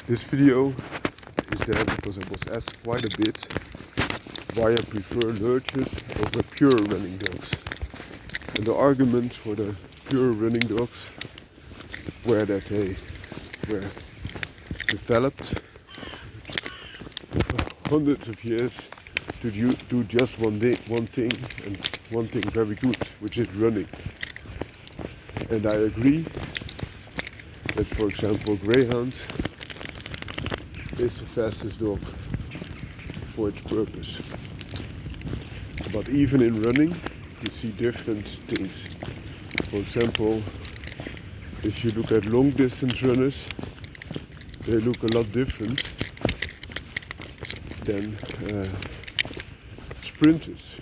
This video is there because I was asked quite a bit why I prefer Lurchers over pure running dogs. And the argument for the pure running dogs were that they were developed for hundreds of years to do just one thing and one thing very good, which is running. And I agree that, for example, Greyhound is the fastest dog for its purpose. But even in running, you see different things. For example, if you look at long distance runners, they look a lot different than sprinters.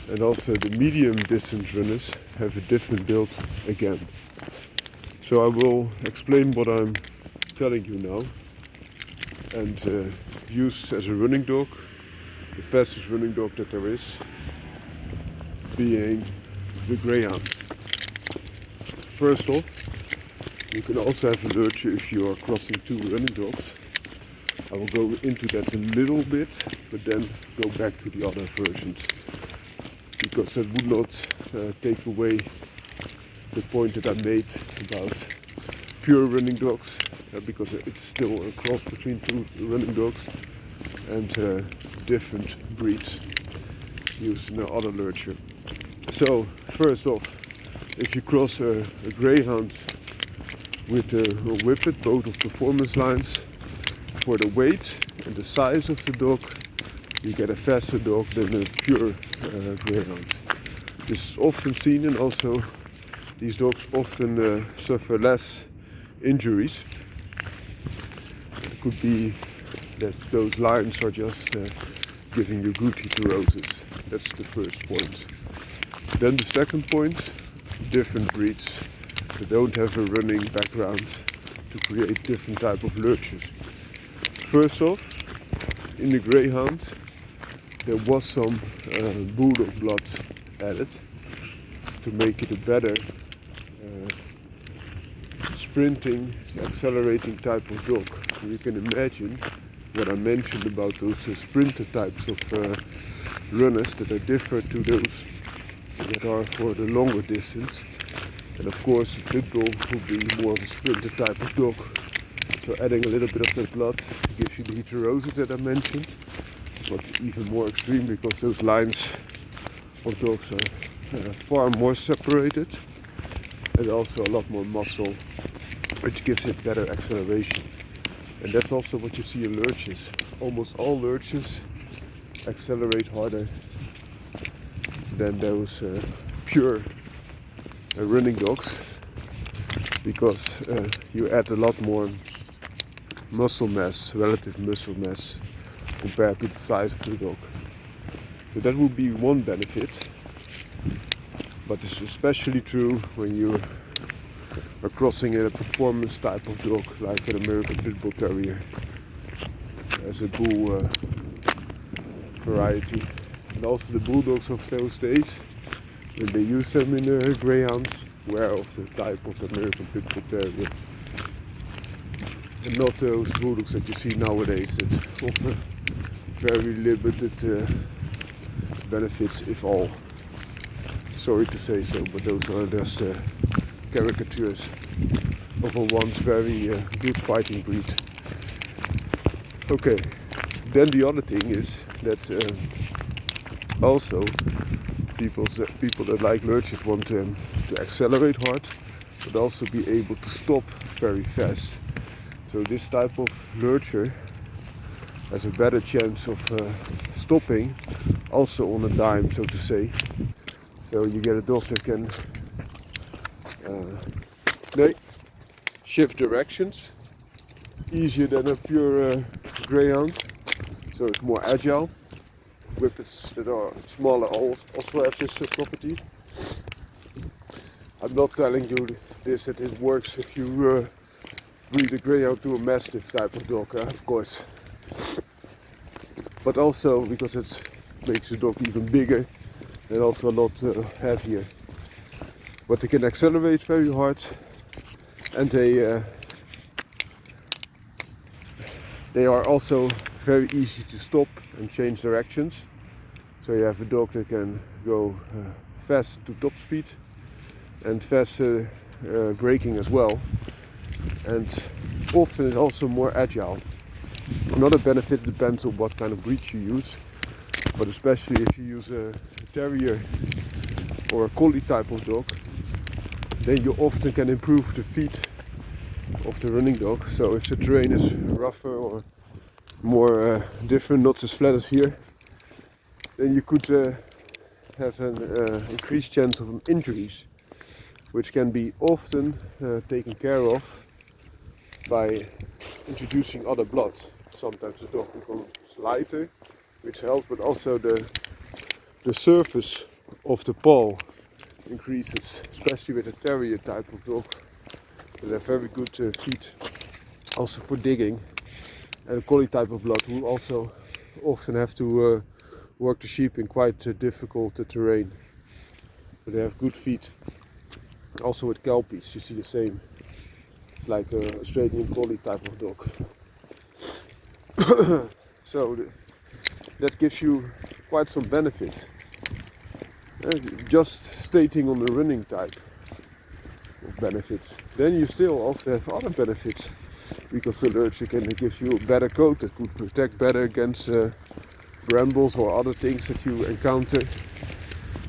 And also the medium distance runners have a different build again. So I will explain what I'm telling you now and use as a running dog the fastest running dog that there is, being the Greyhound. First off, you can also have a Lurcher if you are crossing two running dogs. I will go into that a little bit, but then go back to the other versions, because that would not take away the point that I made about pure running dogs, because it's still a cross between two running dogs and different breeds used in the other Lurcher. So first off, if you cross a Greyhound with a Whippet, both of performance lines, for the weight and the size of the dog, you get a faster dog than a pure Greyhound. This is often seen, and also these dogs often suffer less injuries. It could be that those lines are just giving you good heterosis. That's the first point. Then the second point, different breeds that don't have a running background to create different type of Lurchers. First off, in the Greyhound there was some bulldog blood added to make it a better sprinting, accelerating type of dog. So you can imagine what I mentioned about those sprinter types of runners that are different to those that are for the longer distance. And of course, a pit bull would be more of a sprinter type of dog. So adding a little bit of that blood gives you the heterosis that I mentioned, but even more extreme because those lines of dogs are far more separated and also a lot more muscle, which gives it better acceleration. And that's also what you see in Lurchers. Almost all Lurchers accelerate harder than those pure running dogs, because you add a lot more muscle mass, relative muscle mass, compared to the size of the dog. So that would be one benefit, but it's especially true when you are crossing a performance type of dog like an American Pit Bull Terrier as a bull variety. And also the bulldogs of those days, when they used them in Greyhounds, were of the type of American Pit Bull Terrier, and not those bulldogs that you see nowadays that offer very limited benefits, if all. Sorry to say so, but those are just caricatures of a once very good fighting breed. Okay, then the other thing is that also people that like Lurchers want them to accelerate hard, but also be able to stop very fast. So this type of Lurcher has a better chance of stopping, also on a dime, so to say. So you get a dog that can shift directions easier than a pure Greyhound, so it's more agile. Whippets that are smaller also have this property. I'm not telling you this that it works if you breed a Greyhound to a Mastiff type of dog, of course, but also because it makes the dog even bigger and also a lot heavier. But they can accelerate very hard, and they They are also very easy to stop and change directions. So you have a dog that can go fast to top speed and fast braking as well, and often is also more agile. Another benefit depends on what kind of breed you use, but especially if you use a Terrier or a Collie type of dog, then you often can improve the feet of the running dog. So if the terrain is rougher or more different, not as flat as here, then you could have an increased chance of injuries, which can be often taken care of by introducing other blood. Sometimes the dog becomes lighter, which helps, but also the surface of the paw increases, especially with a Terrier type of dog. They have very good feet, also for digging. And a Collie type of blood will also often have to work the sheep in quite difficult terrain. But they have good feet. Also with Kelpies, you see the same. It's like a Australian Collie type of dog. So that gives you quite some benefits. Just stating on the running type of benefits. Then you still also have other benefits, because the Lurcher can give you a better coat that could protect better against brambles or other things that you encounter,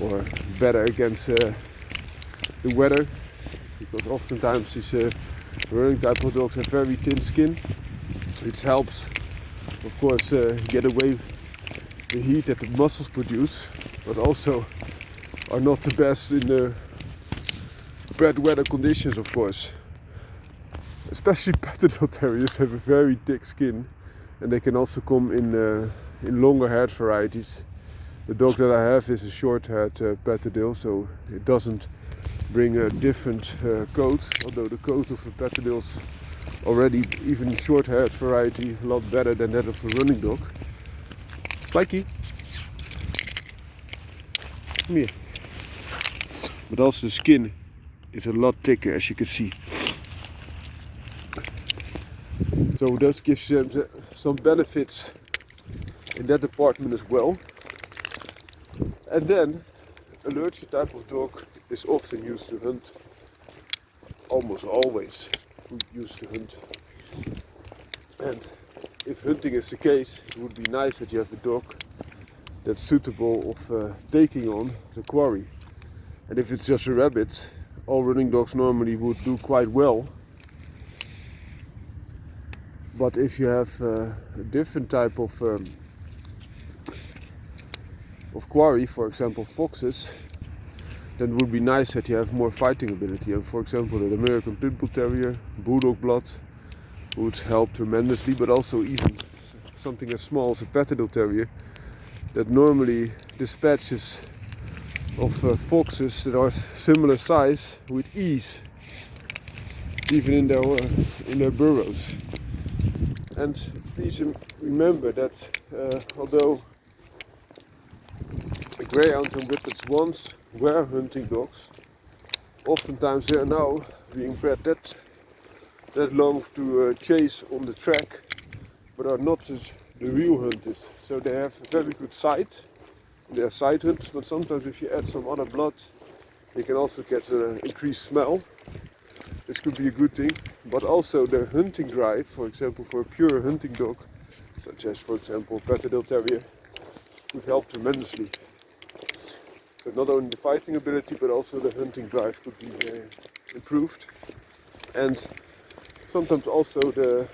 or better against the weather, because oftentimes these running type of dogs have very thin skin, which helps of course get away the heat that the muscles produce, but also are not the best in the bad weather conditions, of course. Especially Patterdale Terriers have a very thick skin, and they can also come in longer haired varieties. The dog that I have is a short haired Patterdale, so it doesn't bring a different coat, although the coat of a Patterdale's already, even short haired variety, a lot better than that of a running dog. Spiky! Come here. But also the skin is a lot thicker, as you can see. So that gives them some benefits in that department as well. And then a Lurcher type of dog is often used to hunt, almost always used to hunt. And if hunting is the case, it would be nice that you have a dog that's suitable of taking on the quarry. And if it's just a rabbit, all running dogs normally would do quite well. But if you have a different type of quarry, for example foxes, then it would be nice that you have more fighting ability. And for example, the American Pit Bull Terrier, Bulldog blood, would help tremendously. But also even something as small as a Patterdale Terrier, that normally dispatches of foxes that are similar size with ease, even in their burrows. And please remember that although the Greyhounds and Whippets once were hunting dogs, oftentimes they are now being bred that long to chase on the track, but are not the real hunters. So they have a very good sight, they are sight hunters, but sometimes if you add some other blood, they can also get an increased smell. This could be a good thing, but also their hunting drive, for example for a pure hunting dog, such as for example Patterdale Terrier, would help tremendously. So not only the fighting ability, but also the hunting drive could be improved. And sometimes also the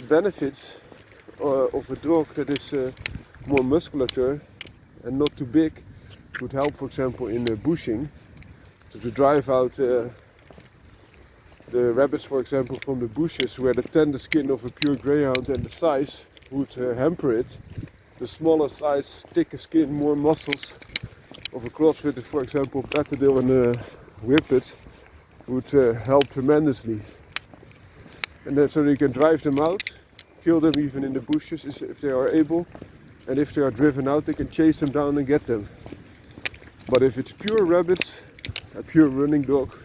benefits of a dog that is more muscular and not too big would help, for example in bushing, to drive out the rabbits, for example, from the bushes, where the tender skin of a pure Greyhound and the size would hamper it. The smaller size, thicker skin, more muscles of a cross with, for example, Patterdale and a Whippet would help tremendously. And then so you can drive them out, kill them even in the bushes if they are able, and if they are driven out, they can chase them down and get them. But if it's pure rabbits, a pure running dog,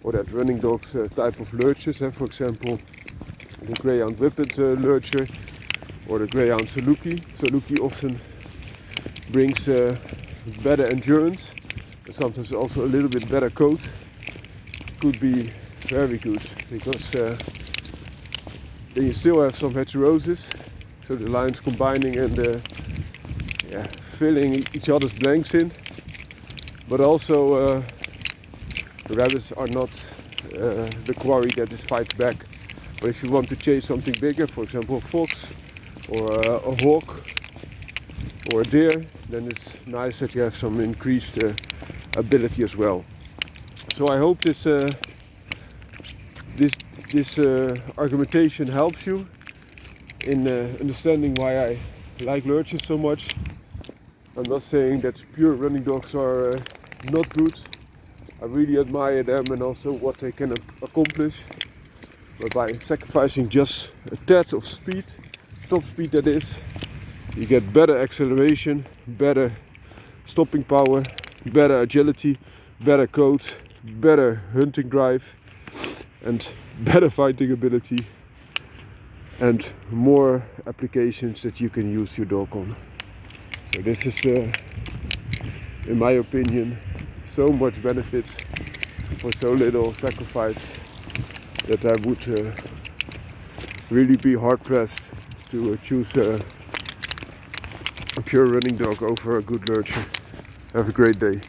or that running dog's type of Lurchers, for example the Greyhound Whippet Lurcher or the Greyhound Saluki. Saluki often brings better endurance and sometimes also a little bit better coat. Could be very good because then you still have some heterosis, so the lines combining and filling each other's blanks in, but also the rabbits are not the quarry that is fight back. But if you want to chase something bigger, for example a fox or a hawk or a deer, then it's nice that you have some increased ability as well. So I hope this argumentation helps you in understanding why I like Lurchers so much. I'm not saying that pure running dogs are not good. I really admire them and also what they can accomplish. But by sacrificing just a tad of speed, top speed that is, you get better acceleration, better stopping power, better agility, better coat, better hunting drive and better fighting ability and more applications that you can use your dog on. So this is, in my opinion, so much benefits for so little sacrifice that I would really be hard pressed to choose a pure running dog over a good lurcher. Have a great day.